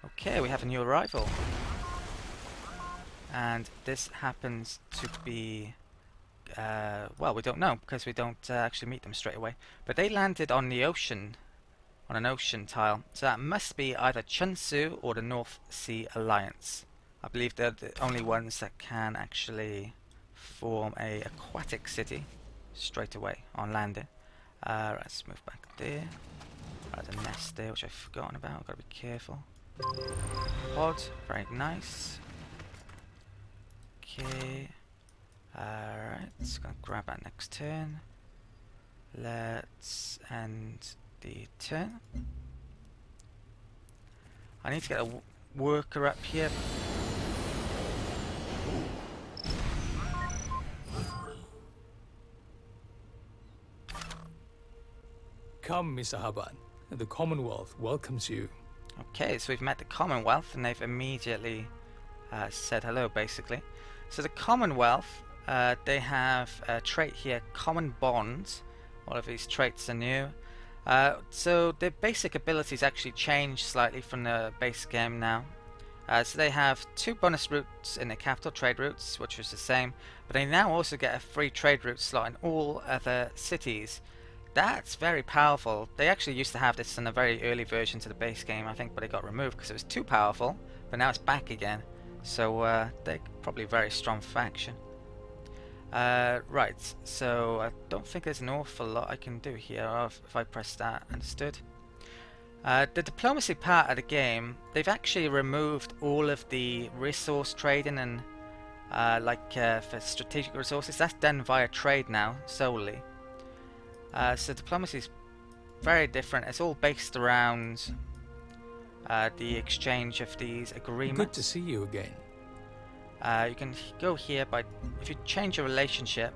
Okay, we have a new arrival. And this happens to be... well, we don't know, because we don't actually meet them straight away. But they landed on the ocean, on an ocean tile. So that must be either Chunsu or the North Sea Alliance. I believe they're the only ones that can actually form a aquatic city straight away on landing. Let's move back there. There's a nest there which I've forgotten about. I've got to be careful. Pod, very nice. Okay. Alright, just gonna grab that next turn. Let's end the turn. I need to get a worker up here. Come, Mr. Haban. The Commonwealth welcomes you. Okay, so we've met the Commonwealth and they've immediately said hello, basically. So the Commonwealth, they have a trait here, Common Bond. All of these traits are new. So their basic abilities actually change slightly from the base game now. So they have 2 bonus routes in the capital, trade routes, which was the same, but they now also get a free trade route slot in all other cities. That's very powerful. They actually used to have this in a very early version to the base game, I think, but it got removed because it was too powerful, but now it's back again. So they're probably a very strong faction. Right, so I don't think there's an awful lot I can do here if I press that. Understood. The diplomacy part of the game, they've actually removed all of the resource trading and for strategic resources. That's done via trade now solely. So diplomacy is very different. It's all based around the exchange of these agreements. Good to see you again. You can go here by, if you change your relationship,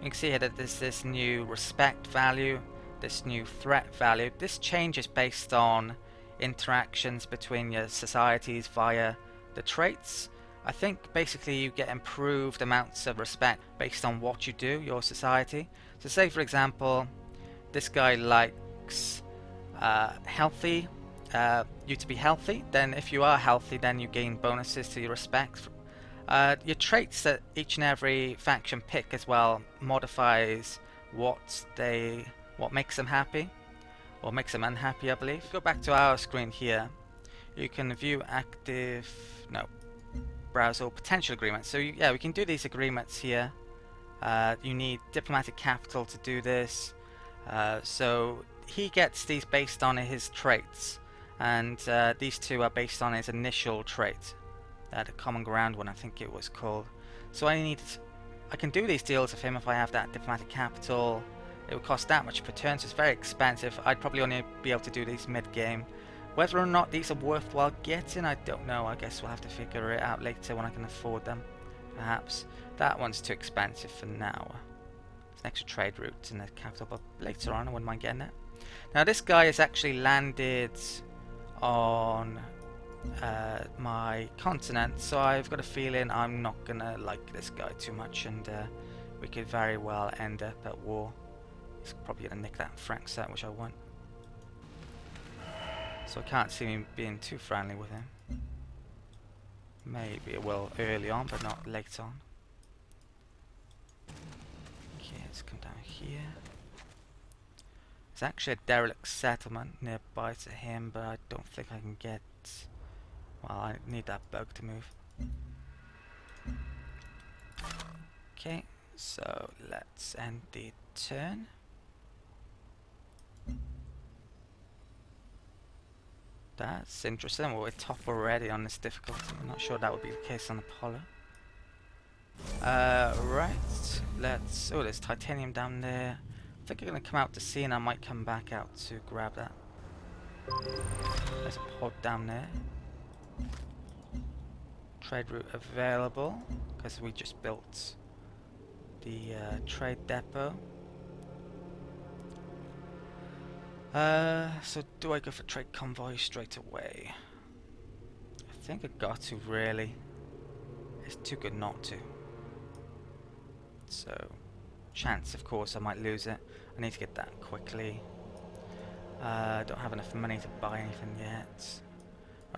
you can see here that there's this new respect value, this new threat value. This changes based on interactions between your societies via the traits. I think basically you get improved amounts of respect based on what you do, your society. So say for example, this guy likes healthy, you to be healthy. Then if you are healthy, then you gain bonuses to your respect. Your traits that each and every faction pick as well modifies what makes them happy or makes them unhappy, I believe. Go back to our screen here. You can view browse all potential agreements. So yeah, we can do these agreements here. You need diplomatic capital to do this. So he gets these based on his traits, and these 2 are based on his initial trait. The common ground one, I think it was called. So I can do these deals with him if I have that diplomatic capital. It would cost that much per turn, so it's very expensive. I'd probably only be able to do these mid-game. Whether or not these are worthwhile getting, I don't know. I guess we'll have to figure it out later when I can afford them. Perhaps. That one's too expensive for now. It's an extra trade route in the capital, but later on I wouldn't mind getting it. Now this guy has actually landed on my continent, so I've got a feeling I'm not gonna like this guy too much, and we could very well end up at war. He's probably gonna nick that Frank set, which I want. So I can't see me being too friendly with him. Maybe it will early on, but not late on. Okay, let's come down here. There's actually a derelict settlement nearby to him, but I don't think I can get... Well, I need that bug to move. Okay, so let's end the turn. That's interesting. Well, we're top already on this difficulty. I'm not sure that would be the case on Apollo. Right, let's... Oh, there's titanium down there. I think I'm going to come out to sea and I might come back out to grab that. There's a pod down there. Trade route available, because we just built the trade depot. So do I go for trade convoy straight away? I think I got to, really. It's too good not to. So, chance, of course, I might lose it. I need to get that quickly. Don't have enough money to buy anything yet.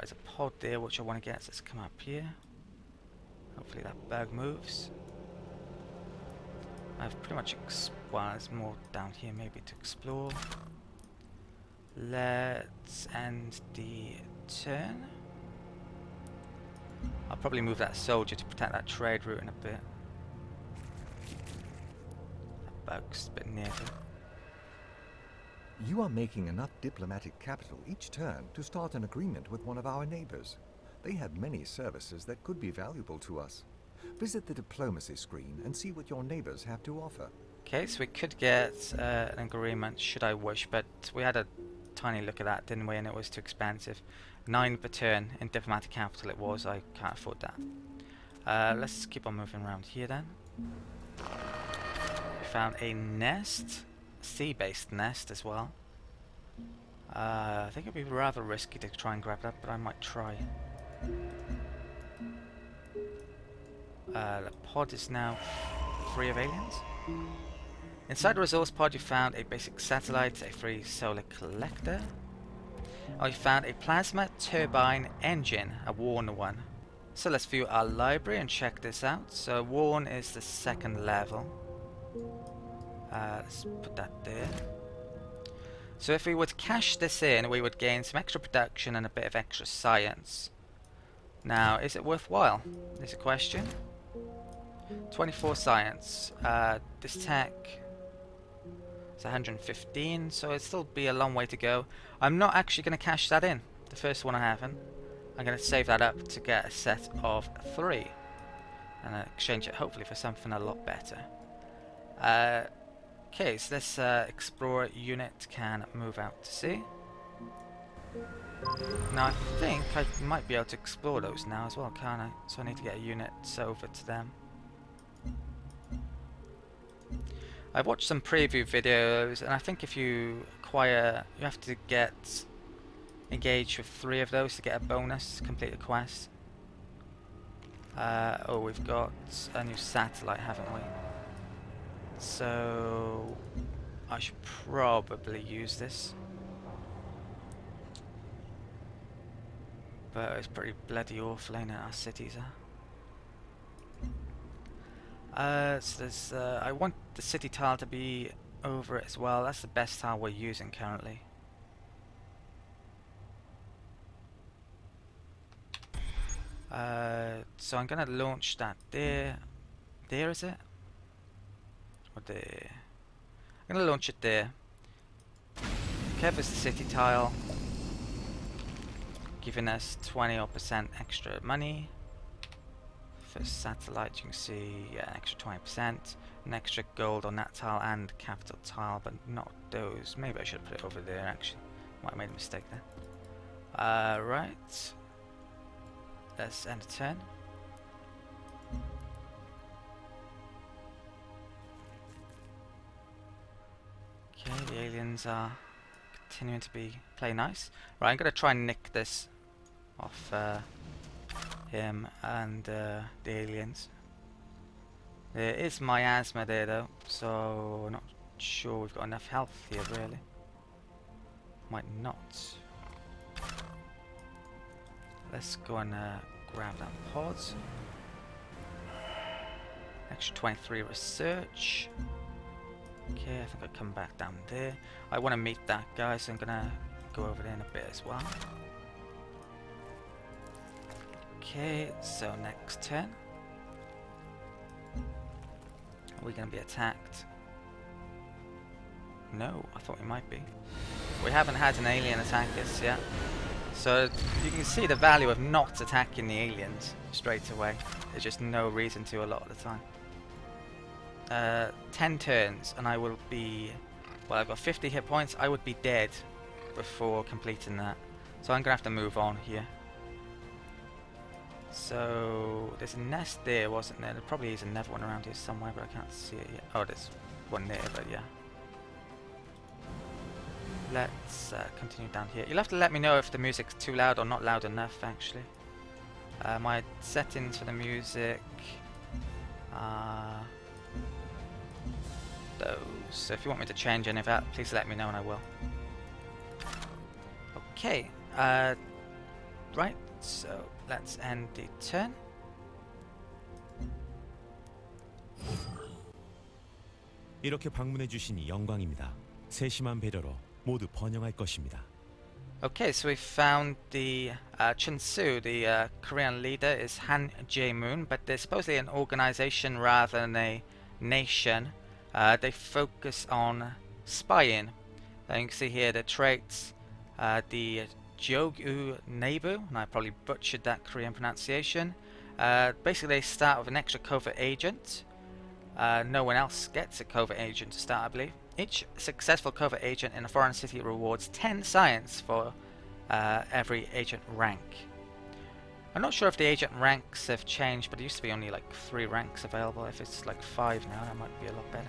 there's a pod there which I want to get, so let's come up here. Hopefully that bug moves. I've pretty much well, there's more down here maybe to explore. Let's end the turn. I'll probably move that soldier to protect that trade route in a bit. That bug's a bit near to. You are making enough diplomatic capital each turn to start an agreement with one of our neighbors. They have many services that could be valuable to us. Visit the diplomacy screen and see what your neighbors have to offer. Okay, so we could get an agreement should I wish, but we had a tiny look at that, didn't we? And it was too expensive. 9 per turn in diplomatic capital it was. I can't afford that. Let's keep on moving around here then. We found a nest, sea-based nest as well. I think it'd be rather risky to try and grab that, but I might try. The pod is now free of aliens. Inside the resource pod you found a basic satellite, a free solar collector. Oh, you found a plasma turbine engine, a worn one. So let's view our library and check this out. So worn is the 2nd level. Let's put that there. So if we would cash this in, we would gain some extra production and a bit of extra science. Now, is it worthwhile? Is a question. 24 science. This tech is 115, so it'll still be a long way to go. I'm not actually going to cash that in. The first one I haven't. I'm going to save that up to get a set of 3. And exchange it hopefully for something a lot better. Okay, so this explorer unit can move out to sea. Now I think I might be able to explore those now as well, can't I? So I need to get a unit over to them. I've watched some preview videos, and I think if you acquire, you have to get engaged with 3 of those to get a bonus, complete a quest. Oh, we've got a new satellite, haven't we? So I should probably use this. But it's pretty bloody awful, ain't it? Our cities are. So there's, I want the city tile to be over it as well. That's the best tile we're using currently. So I'm gonna launch that there. There is it? Or there? I'm gonna launch it there. Covers the city tile, giving us 20% extra money. For satellite, you can see an extra 20%, an extra gold on that tile and capital tile, but not those. Maybe I should put it over there actually. Might have made a mistake there. Right. Let's end a turn. Okay, the aliens are continuing to play nice. Right, I'm gonna try and nick this off him and the aliens. There is miasma there though, so I'm not sure we've got enough health here really. Might not. Let's go and grab that pod. Extra 23 research. Okay, I think I'll come back down there. I want to meet that guy, so I'm gonna go over there in a bit as well. Okay, so next turn. Are we gonna be attacked? No, I thought we might be. We haven't had an alien attack us yet. So you can see the value of not attacking the aliens straight away. There's just no reason to a lot of the time. 10 turns and I will be, well, I've got 50 hit points. I would be dead before completing that. So I'm gonna have to move on here. So there's a nest there, wasn't there? There probably is another one around here somewhere, but I can't see it yet. Oh, there's one there, but yeah. Let's continue down here. You'll have to let me know if the music's too loud or not loud enough, actually. My settings for the music are those. So if you want me to change any of that, please let me know and I will. Okay. Right, so let's end the turn. 이렇게 방문해 주시니 영광입니다. 세심한 배려로 모두 번영할 것입니다. Okay, so we found the Chunsu, the Korean leader, is Han Jae-moon, but they're supposedly an organization rather than a nation. They focus on spying. You can see here the traits, the Jogyu Nebu, and I probably butchered that Korean pronunciation. Basically, they start with an extra covert agent. No one else gets a covert agent to start, I believe. Each successful covert agent in a foreign city rewards 10 science for every agent rank. I'm not sure if the agent ranks have changed, but it used to be only like 3 ranks available. If it's like 5 now, that might be a lot better.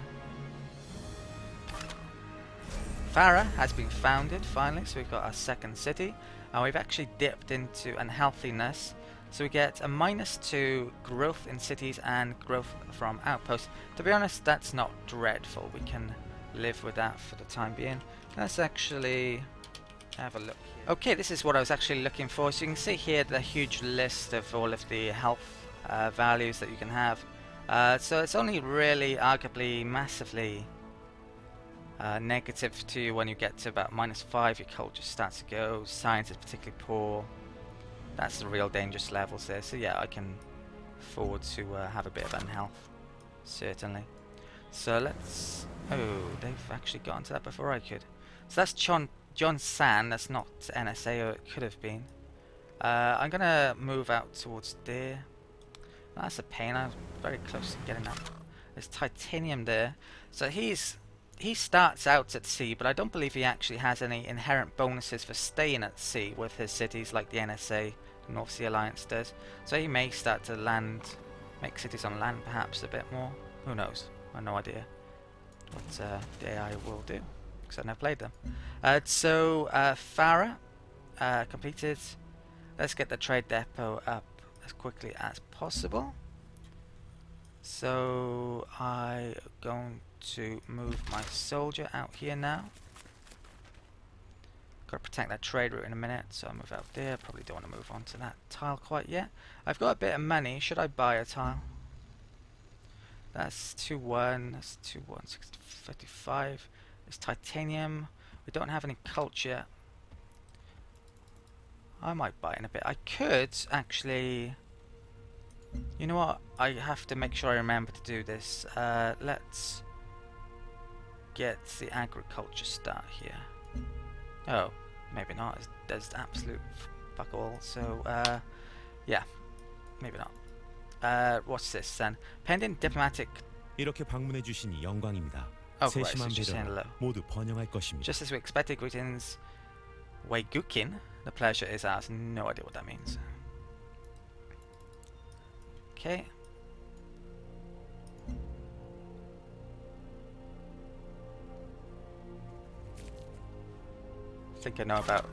Falah has been founded finally, so we've got our second city, and we've actually dipped into unhealthiness, so we get a -2 growth in cities and growth from outposts. To be honest, that's not dreadful. We can live with that for the time being. Let's actually have a look here. Okay, this is what I was actually looking for. So you can see here the huge list of all of the health values that you can have. So it's only really arguably massively negative to you when you get to about -5. Your culture starts to go. Science is particularly poor. That's the real dangerous levels there. So yeah, I can afford to have a bit of unhealth, certainly. So let's... Oh, they've actually gotten to that before I could. So that's John San. That's not NSA, or it could have been. I'm gonna move out towards there. That's a pain. I'm very close to getting that. There's titanium there. So he starts out at sea, but I don't believe he actually has any inherent bonuses for staying at sea with his cities like the NSA, North Sea Alliance does. So he may start to make cities on land perhaps a bit more. Who knows? I have no idea what the AI will do, because I've never played them. So Falah completed. Let's get the trade depot up as quickly as possible. So I'm going to move my soldier out here now. Got to protect that trade route in a minute, so I'll move out there. Probably don't want to move on to that tile quite yet. I've got a bit of money. Should I buy a tile? That's 2-1. That's 2-1. 55. There's titanium. We don't have any culture. I might buy in a bit. I could actually... You know what? I have to make sure I remember to do this. Let's get the agriculture start here. Oh, maybe not. There's absolute fuck all. So, yeah, maybe not. What's this then? Pending diplomatic. 이렇게 방문해 주시니 영광입니다. Oh, right, so 세심한 it's just saying 배려로 hello. 모두 번영할 것입니다. Just as we expected, greetings. Weigukin. The pleasure is ours. No idea what that means. Okay. I think I know about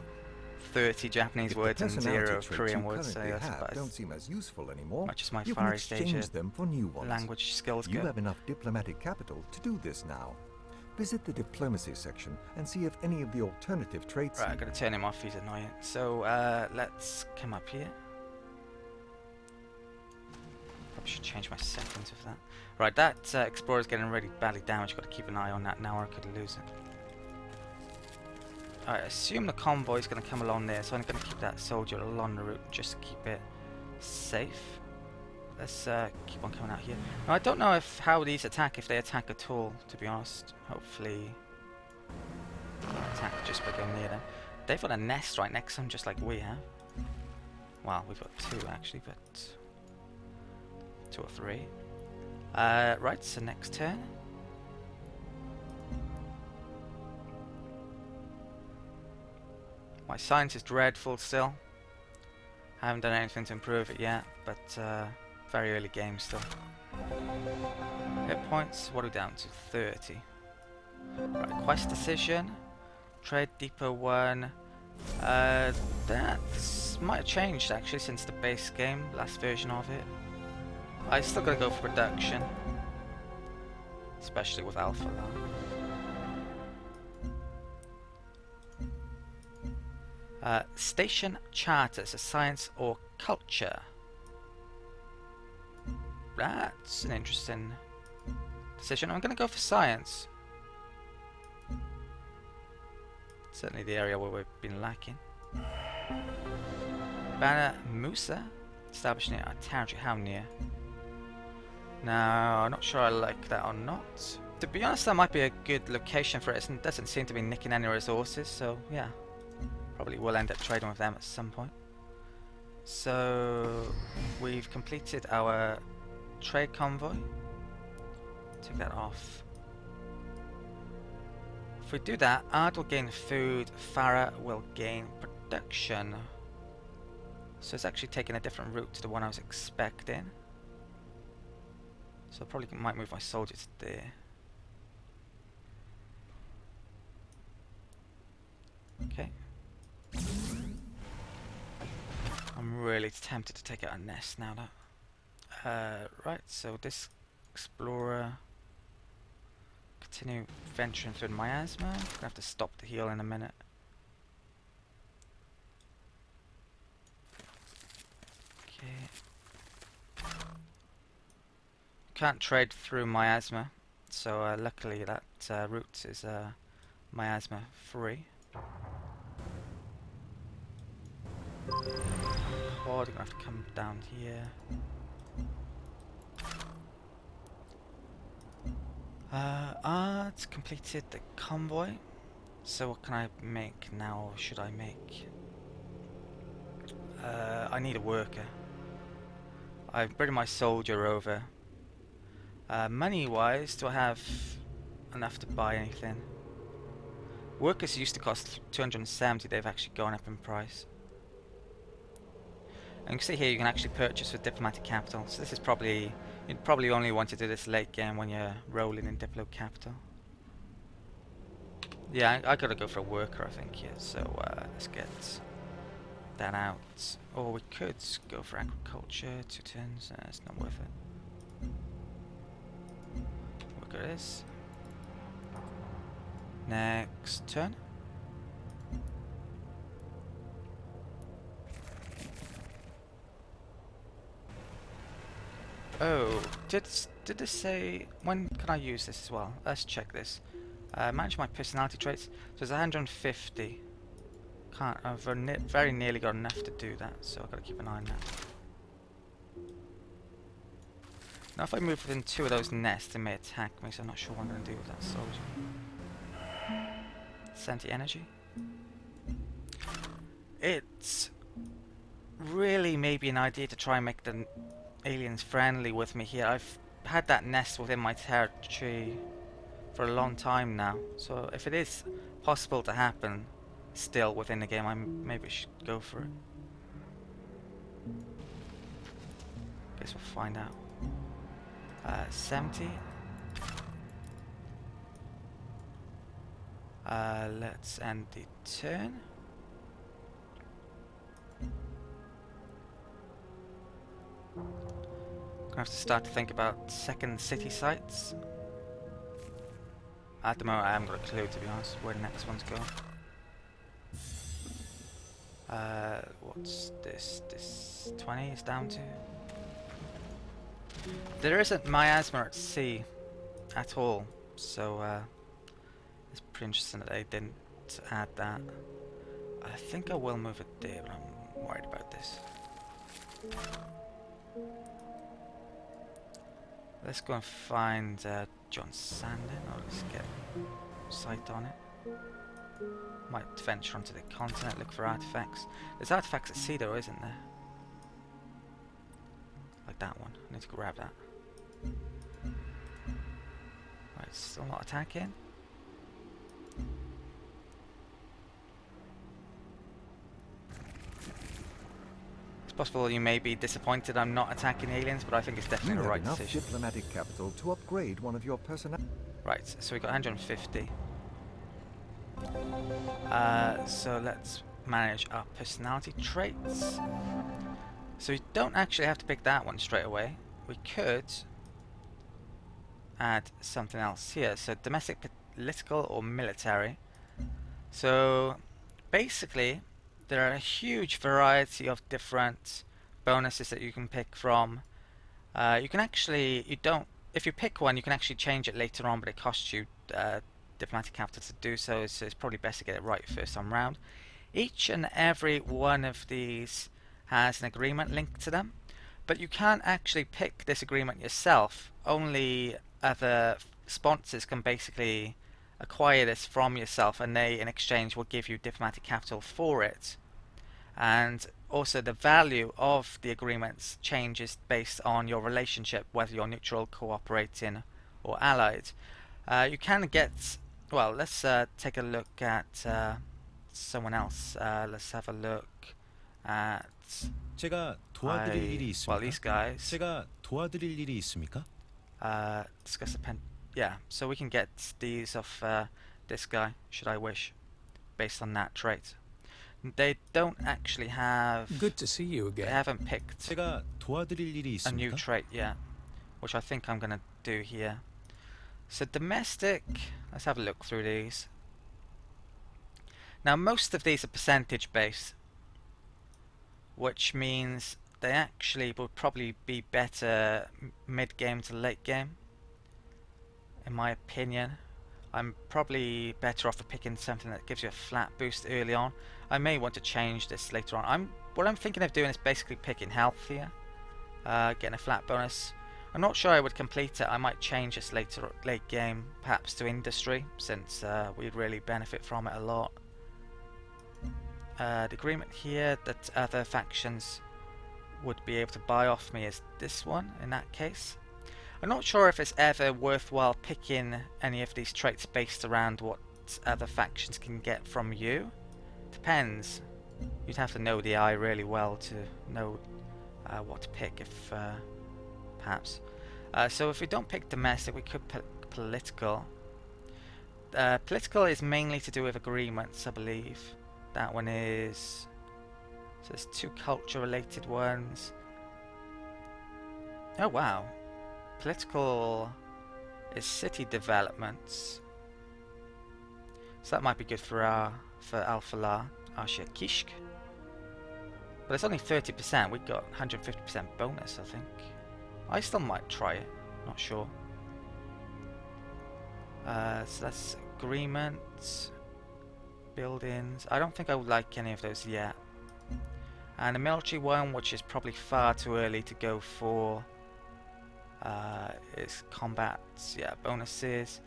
30 Japanese If the words and personality 0 traits Korean you words, so currently that's have about don't seem as useful anymore. much as my You can Far East Asia exchange them for new ones. language skills You go. have enough diplomatic capital to do this now. Visit the diplomacy section and see if any of the alternative traits. Right, I'm gonna turn him off, he's annoying. So let's come up here. Probably should change my settings of that. Right, that Explorer's getting really badly damaged. Got to keep an eye on that now or I could lose it. Alright, assume the convoy's going to come along there, so I'm going to keep that soldier along the route just to keep it safe. Let's keep on coming out here. Now, I don't know how these attack, if they attack at all, to be honest. Hopefully they attack just by going near them. They've got a nest right next to them, just like we have. Well, we've got 2 actually, but 2 or 3. Right, so next turn. My science is dreadful still. I haven't done anything to improve it yet, but very early game still. Hit points, what are we down to? 30. Right, quest decision. Trade Depot 1. That might have changed actually since the base game, last version of it. I still gotta go for production. Especially with Alpha now. Station charters, a science or culture. That's an interesting decision. I'm going to go for science. Certainly the area where we've been lacking. Banner Musa, established near our territory. How near? Now, I'm not sure I like that or not. To be honest, that might be a good location for it. It doesn't seem to be nicking any resources, so yeah. Probably will end up trading with them at some point. So, we've completed our trade convoy. Take that off. If we do that, Ard will gain food, Falah will gain production. So it's actually taking a different route to the one I was expecting. So I probably might move my soldiers there. Okay. I'm really tempted to take out a nest now though. Right, so this explorer continue venturing through miasma. I'm gonna have to stop the heal in a minute. Okay. Can't trade through miasma, so luckily that route is miasma free. Horde, gonna have to come down here. Ard's completed the convoy. So what can I make now, or should I make? I need a worker. I've brought my soldier over. Money wise, do I have enough to buy anything? Workers used to cost 270, they've actually gone up in price. And you can see here you can actually purchase with diplomatic capital. So this is probably, you'd probably only want to do this late game when you're rolling in diplo capital. Yeah, I gotta go for a worker I think here, so let's get that out. Or we could go for agriculture, 2 turns, it's not worth it. Worker is. Next turn. Oh, did this say when can I use this as well? Let's check this. Manage my personality traits. So it's 150. Can't. I've very nearly got enough to do that, so I've got to keep an eye on that. Now, if I move within 2 of those nests, they may attack me. So I'm not sure what I'm going to do with that soldier. 70 energy. It's really maybe an idea to try and make the aliens friendly with me here. I've had that nest within my territory for a long time now, so if it is possible to happen still within the game, I maybe should go for it. Guess we'll find out. 70. Let's end the turn. Gonna have to start to think about second city sites. At the moment I haven't got a clue, to be honest, where the next one's going. What's this? This 20 is down to. There isn't miasma at sea at all, so it's pretty interesting that they didn't add that. I think I will move it there, but I'm worried about this. Let's go and find John Sandin, or let's get sight on it. Might venture onto the continent, look for artifacts. There's artifacts at sea though, isn't there? Like that one. I need to grab that. Right, still not attacking. It's possible you may be disappointed I'm not attacking aliens, but I think it's definitely You the have right enough decision. diplomatic capital to upgrade one of your personnel. Right, so we got 150. So let's manage our personality traits. So we don't actually have to pick that one straight away. We could add something else here. So domestic, political, or military. So basically, there are a huge variety of different bonuses that you can pick from. You can actually, if you pick one, you can actually change it later on, but it costs you diplomatic capital to do so, so it's probably best to get it right first time round. Each and every one of these has an agreement linked to them, but you can't actually pick this agreement yourself. Only other sponsors can basically acquire this from yourself, and they in exchange will give you diplomatic capital for it. And also the value of the agreements changes based on your relationship, whether you're neutral, cooperating, or allied. You can get, well, let's take a look at someone else. Let's have a look at 제가 도와드릴 일이 well, 있습니까? these guys. 제가 도와드릴 일이 있습니까? Discuss the pen. Yeah, so we can get these off this guy, should I wish, based on that trait. They don't actually have. Good to see you They again. haven't picked 제가 도와드릴 일이 a new 있습니까? trait yet, which I think I'm gonna do here. So domestic. Let's have a look through these. Now most of these are percentage based, which means they actually would probably be better mid game to late game. In my opinion, I'm probably better off of picking something that gives you a flat boost early on. I may want to change this later on. What I'm thinking of doing is basically picking health here, getting a flat bonus. I'm not sure I would complete it. I might change this later, late game, perhaps to industry, since we'd really benefit from it a lot. The agreement here that other factions would be able to buy off me is this one, in that case. I'm not sure if it's ever worthwhile picking any of these traits based around what other factions can get from you. Depends. You'd have to know the eye really well to know what to pick, if perhaps. So if we don't pick domestic, we could pick political. Political is mainly to do with agreements, I believe. That one is. So there's two culture related ones. Oh wow. Political is city developments. So that might be good for Falah, Kishk. But it's only 30%. We got 150% bonus, I think. I still might try it. Not sure. So that's agreements, buildings. I don't think I would like any of those yet. And the military one, which is probably far too early to go for, is combat. Yeah, bonuses.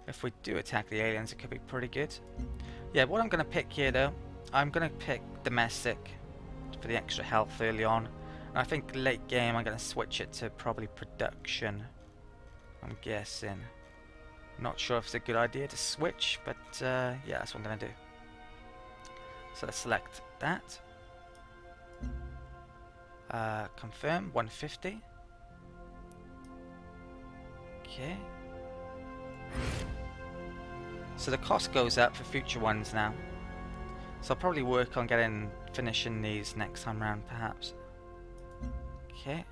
If we do attack the aliens, it could be pretty good. Yeah, what I'm going to pick here though, I'm going to pick domestic for the extra health early on. And I think late game I'm going to switch it to probably production, I'm guessing. Not sure if it's a good idea to switch, but yeah, that's what I'm going to do. So let's select that. Confirm 150. Okay. So the cost goes up for future ones now. So I'll probably work on finishing these next time round, perhaps. Okay.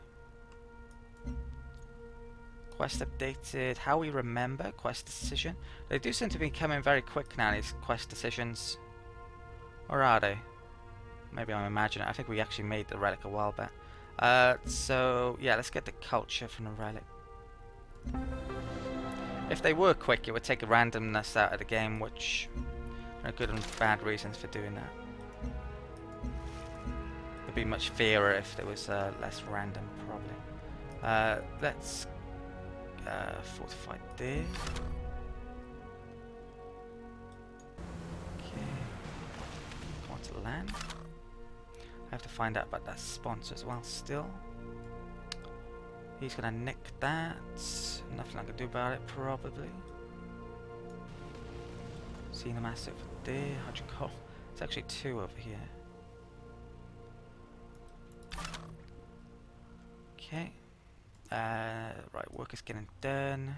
Quest updated. How we remember quest decision. They do seem to be coming very quick now, these quest decisions. Or are they? Maybe I'm imagining it. I think we actually made the relic a while back. So yeah, let's get the culture from the relic. If they were quick, it would take a randomness out of the game, which there are good and bad reasons for doing that. It'd be much fairer if there was less random, probably. Let's fortify this. Okay. Go on to land. I have to find out about that sponsor as well still. He's gonna nick that. Nothing I can do about it, probably. Seeing the massive there. 100 gold. It's actually 2 over here. Okay. Right, work is getting done.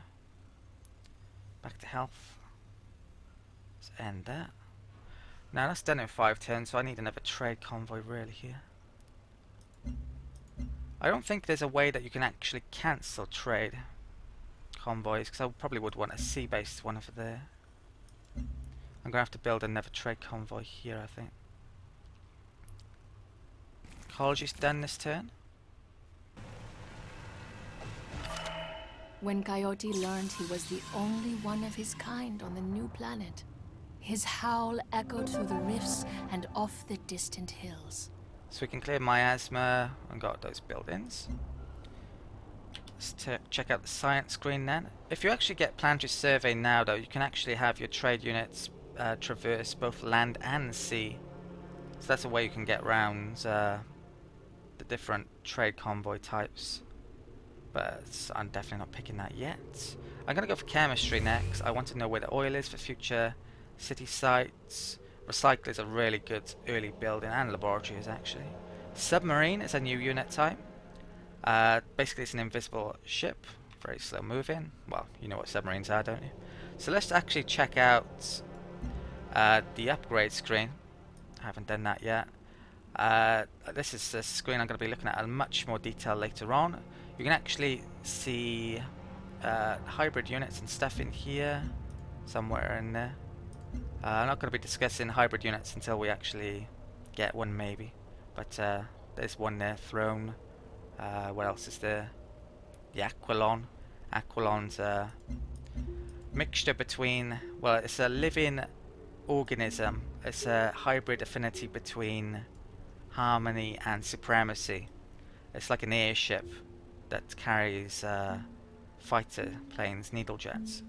Back to health. Let's end that. Now that's done in 5 turns, so I need another trade convoy really here. I don't think there's a way that you can actually cancel trade convoys, because I probably would want a sea-based one over there. I'm going to have to build another trade convoy here, I think. ecology's done this turn. When Coyote learned he was the only one of his kind on the new planet, his howl echoed through the rifts and off the distant hills. So we can clear miasma and got those buildings. Let's check out the science screen then. If you actually get planetary survey now though, you can actually have your trade units traverse both land and sea. So that's a way you can get around the different trade convoy types. But I'm definitely not picking that yet. I'm going to go for chemistry next. I want to know where the oil is for future city sites. Recycle is a really good early building, and laboratory is actually. Submarine is a new unit type. Basically it's an invisible ship, very slow moving. Well, you know what submarines are, don't you? So let's actually check out the upgrade screen. I haven't done that yet. This is a screen I'm going to be looking at in much more detail later on. You can actually see hybrid units and stuff in here, somewhere in there. I'm not going to be discussing hybrid units until we actually get one, maybe. But there's one there, Throne. What else is there? The Aquilon. Aquilon's a mixture between, well, it's a living organism. It's a hybrid affinity between harmony and supremacy. It's like an airship that carries fighter planes, needle jets.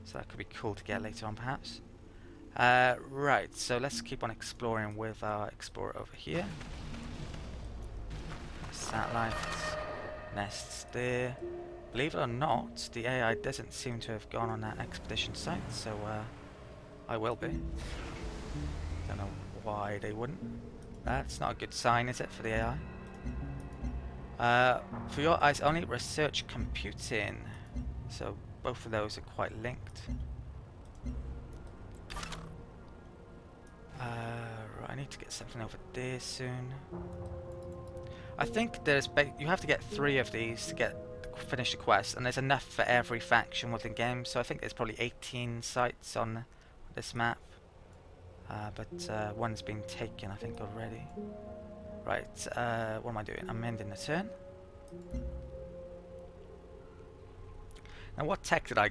So that could be cool to get later on, perhaps. Right, so let's keep on exploring with our explorer over here. Satellites, nests there. Believe it or not, the AI doesn't seem to have gone on that expedition site, so I will be. Don't know why they wouldn't. That's not a good sign, is it, for the AI? For your eyes only, research computing. So both of those are quite linked. Right, I need to get something over there soon. I think there's you have to get 3 of these to finish the quest, and there's enough for every faction within the game. So I think there's probably 18 sites on this map, but one's been taken, I think, already. Right, what am I doing? I'm ending the turn. Now, what tech did I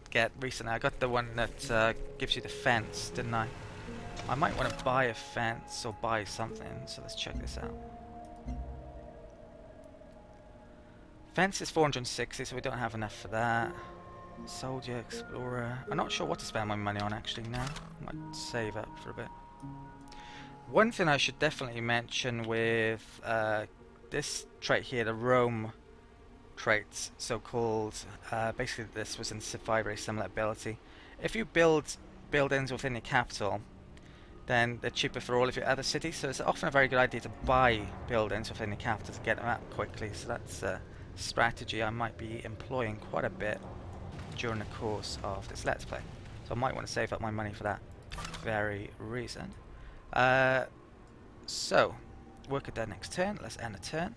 get recently? I got the one that gives you the fence, didn't I? I might want to buy a fence or buy something, so let's check this out. Fence is 460, so we don't have enough for that. Soldier, Explorer. I'm not sure what to spend my money on actually now. I might save up for a bit. One thing I should definitely mention with this trait here, the roam traits, so-called, basically this was in Sci-Fi, very similar ability. If you build buildings within your capital, then they're cheaper for all of your other cities, so it's often a very good idea to buy buildings within the capital to get them out quickly. So that's a strategy I might be employing quite a bit during the course of this Let's Play. So I might want to save up my money for that very reason. So, work at their next turn. Let's end the turn.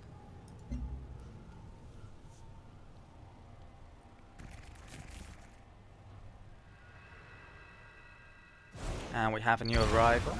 And we have a new arrival.